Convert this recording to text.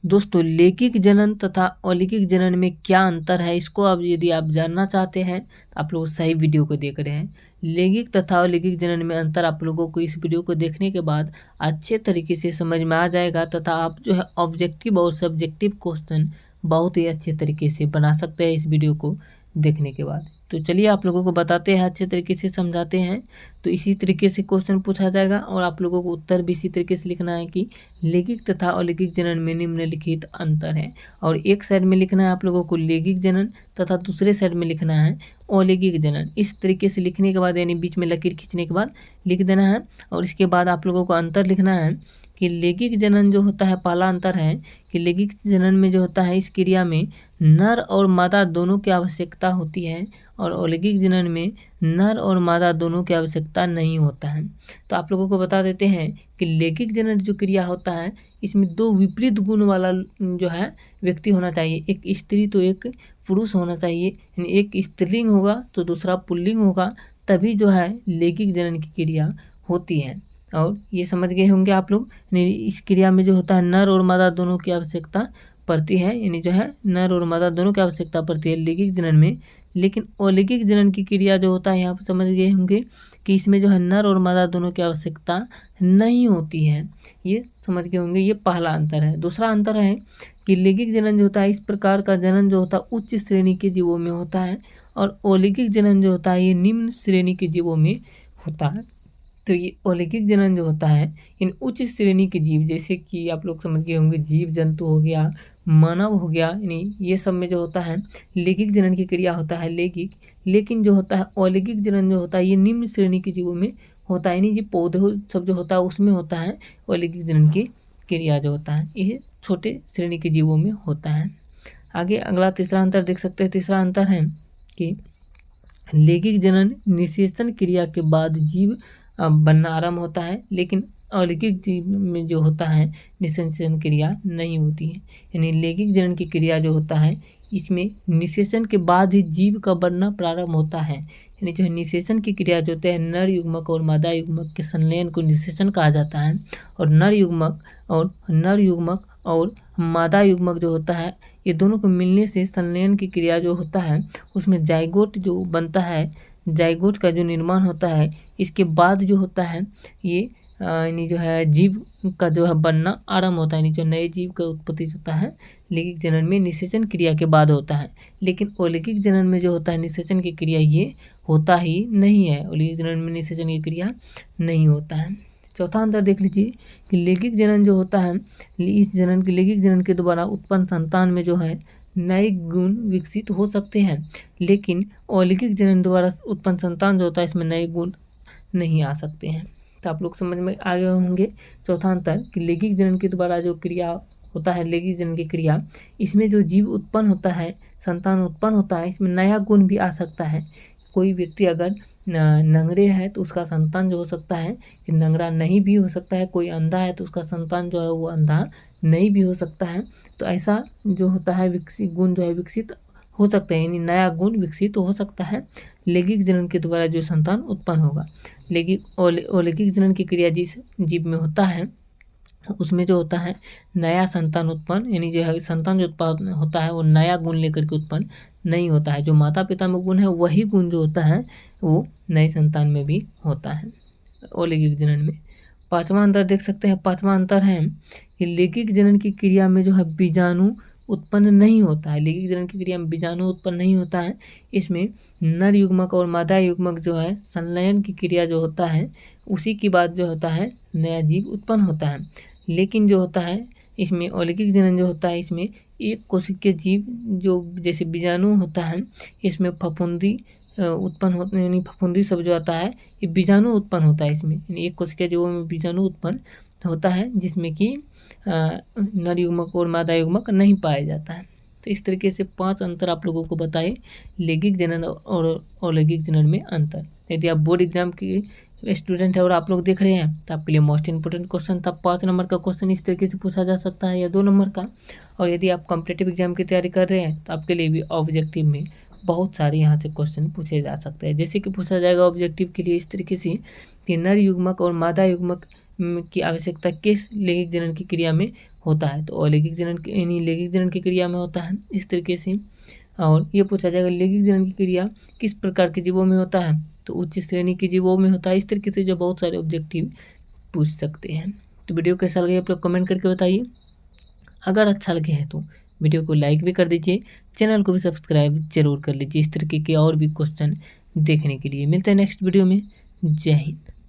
दोस्तों लैंगिक जनन तथा अलैंगिक जनन में क्या अंतर है, इसको अब यदि आप जानना चाहते हैं तो आप लोग सही वीडियो को देख रहे हैं। लैंगिक तथा अलैंगिक जनन में अंतर आप लोगों को इस वीडियो को देखने के बाद अच्छे तरीके से समझ में आ जाएगा तथा आप जो है ऑब्जेक्टिव और सब्जेक्टिव क्वेश्चन बहुत ही अच्छे तरीके से बना सकते हैं इस वीडियो को देखने के बाद। तो चलिए आप लोगों को बताते हैं, अच्छे तरीके से समझाते हैं। तो इसी तरीके से क्वेश्चन पूछा जाएगा और आप लोगों को उत्तर भी इसी तरीके से लिखना है कि लैंगिक तथा अलैंगिक जनन में निम्नलिखित अंतर है। और एक साइड में लिखना है आप लोगों को लैंगिक जनन तथा दूसरे साइड में लिखना है अलैंगिक जनन। इस तरीके से लिखने के बाद यानी बीच में लकीर खींचने के बाद लिख देना है। और इसके बाद आप लोगों को अंतर लिखना है कि लैंगिक जनन जो होता है, पहला अंतर है कि लैंगिक जनन में जो होता है इस क्रिया में नर और मादा दोनों की आवश्यकता होती है और अलैंगिक जनन में नर और मादा दोनों की आवश्यकता नहीं होता है। तो आप लोगों को बता देते हैं कि लैंगिक जनन जो क्रिया होता है इसमें दो विपरीत गुण वाला जो है व्यक्ति होना चाहिए, एक स्त्री तो एक पुरुष होना चाहिए, यानी एक स्त्रीलिंग होगा तो दूसरा पुल्लिंग होगा, तभी जो है लैंगिक जनन की क्रिया होती है। और ये समझ गए होंगे आप लोग, इस क्रिया में जो होता है नर और मादा दोनों की आवश्यकता पड़ती है, यानी जो है नर और मादा दोनों की आवश्यकता पड़ती है लैंगिक जनन में। लेकिन अलैंगिक जनन की क्रिया जो होता है यहाँ पर समझ गए होंगे कि इसमें जो है नर और मादा दोनों की आवश्यकता नहीं होती है, ये समझ गए होंगे। ये पहला अंतर है। दूसरा अंतर है कि लैंगिक जनन जो होता है इस प्रकार का जनन जो होता है उच्च श्रेणी के जीवों में होता है और अलैंगिक जनन जो होता है ये निम्न श्रेणी के जीवों में होता है। तो ये अलैंगिक जनन जो होता है इन उच्च श्रेणी के जीव, जैसे कि आप लोग समझ गए होंगे जीव जंतु हो गया, मानव हो गया, यानी ये सब में जो होता है लैंगिक जनन की क्रिया होता है लैंगिक। लेकिन जो होता है अलैंगिक जनन जो होता है ये निम्न श्रेणी के जीवों में होता है, यानी ये पौधे सब जो होता है उसमें होता है अलैंगिक जनन की क्रिया जो होता है ये छोटे श्रेणी के जीवों में होता है। आगे अगला तीसरा अंतर देख सकते हैं। तीसरा अंतर है कि लैंगिक जनन निषेचन क्रिया के बाद जीव बनना आरंभ होता है, लेकिन अलैंगिक जीव में जो होता है निषेचन क्रिया नहीं होती है। यानी लैंगिक जनन की क्रिया जो होता है इसमें निषेचन के बाद ही जीव का बनना प्रारंभ होता है। यानी जो है निषेचन की क्रिया जो होता है नर युग्मक और मादा युग्मक के संलयन को निषेचन कहा जाता है। और नर युग्मक और मादा युग्मक जो होता है ये दोनों को मिलने से संलयन की क्रिया जो होता है उसमें जाइगोट जो बनता है, जाइगोट का जो निर्माण होता है इसके बाद जो होता है ये यानी जो है जीव का जो है बनना आरंभ होता है, यानी जो नए जीव का उत्पत्ति होता है लैंगिक जनन में निषेचन क्रिया के बाद होता है। लेकिन अलैंगिक जनन में जो होता है निषेचन की क्रिया ये होता ही नहीं है, अलैंगिक जनन में निषेचन की क्रिया नहीं होता है। चौथा अंतर देख लीजिए कि लैंगिक जनन जो होता है इस जनन के लैंगिक जनन के द्वारा उत्पन्न संतान में जो है नए गुण विकसित हो सकते हैं, लेकिन अलैंगिक जनन द्वारा उत्पन्न संतान जो होता है इसमें नए गुण नहीं आ सकते हैं। तो आप लोग समझ में आ गए होंगे चौथा अंतर कि लैंगिक जनन के द्वारा जो क्रिया होता है लैंगिक जनन की क्रिया इसमें जो जीव उत्पन्न होता है, संतान उत्पन्न होता है, इसमें नया गुण भी आ सकता है। कोई व्यक्ति अगर नंगरे है तो उसका संतान जो हो सकता है कि नंगरा नहीं भी हो सकता है, कोई अंधा है तो उसका संतान जो है वो अंधा नहीं भी हो सकता है। तो ऐसा जो होता है विकसित गुण जो है विकसित हो सकता है, यानी नया गुण विकसित हो सकता है लैंगिक जनन के द्वारा जो संतान उत्पन्न होगा। अलैंगिक जनन की क्रिया जिस जीव में होता है उसमें जो होता है नया संतान उत्पन्न, यानी जो है संतान जो उत्पन्न होता है वो नया गुण लेकर के उत्पन्न नहीं होता है। जो माता पिता में गुण है वही गुण जो होता है वो नए संतान में भी होता है अलैंगिक जनन में। पांचवा अंतर देख सकते हैं। पांचवा अंतर है कि लैंगिक जनन की क्रिया में जो है बीजाणु उत्पन्न नहीं होता है। लैंगिक जनन की क्रिया में बीजाणु उत्पन्न नहीं होता है। इसमें नर युग्मक और मादा युग्मक जो है संलयन की क्रिया जो होता है उसी के बाद जो होता है नया जीव उत्पन्न होता है। लेकिन जो होता है इसमें अलैंगिक जनन जो होता है इसमें एक कोशिकीय जीव जो जैसे बीजाणु होता है इसमें फफूंदी उत्पन्न होते हैं, यानी फफूंदी सब जो आता है ये बीजाणु उत्पन्न होता है इसमें, यानी एक कोशिकीय जीवों में बीजाणु उत्पन्न होता है जिसमें कि नर युग्मक और मादा युग्मक नहीं पाया जाता है। तो इस तरीके से 5 अंतर आप लोगों को बताए लैंगिक जनन और अलैंगिक जनन में अंतर। यदि आप बोर्ड एग्जाम की स्टूडेंट है और आप लोग देख रहे हैं तो आपके लिए मोस्ट इंपोर्टेंट क्वेश्चन था। 5 नंबर का क्वेश्चन इस तरीके से पूछा जा सकता है या 2 नंबर का। और यदि आप कॉम्पिटिटिव एग्जाम की तैयारी कर रहे हैं तो आपके लिए भी ऑब्जेक्टिव में बहुत सारे यहाँ से क्वेश्चन पूछे जा सकते हैं। जैसे कि पूछा जाएगा ऑब्जेक्टिव के लिए इस तरीके से कि नर युग्मक और मादा युग्मक की आवश्यकता किस लैंगिक जनन की क्रिया में होता है, तो अलैंगिक जनन यानी लैंगिक जनन की क्रिया में होता है इस तरीके से। और ये पूछा जाएगा लैंगिक जनन की क्रिया किस प्रकार के जीवों में होता है, तो उच्च श्रेणी के जीवों में होता है। इस तरीके से जो बहुत सारे ऑब्जेक्टिव पूछ सकते हैं। तो वीडियो कैसा लगे आप लोग कमेंट करके बताइए। अगर अच्छा लगे है तो वीडियो को लाइक भी कर दीजिए, चैनल को भी सब्सक्राइब जरूर कर लीजिए इस तरीके के और भी क्वेश्चन देखने के लिए। मिलते हैं नेक्स्ट वीडियो में। जय हिंद।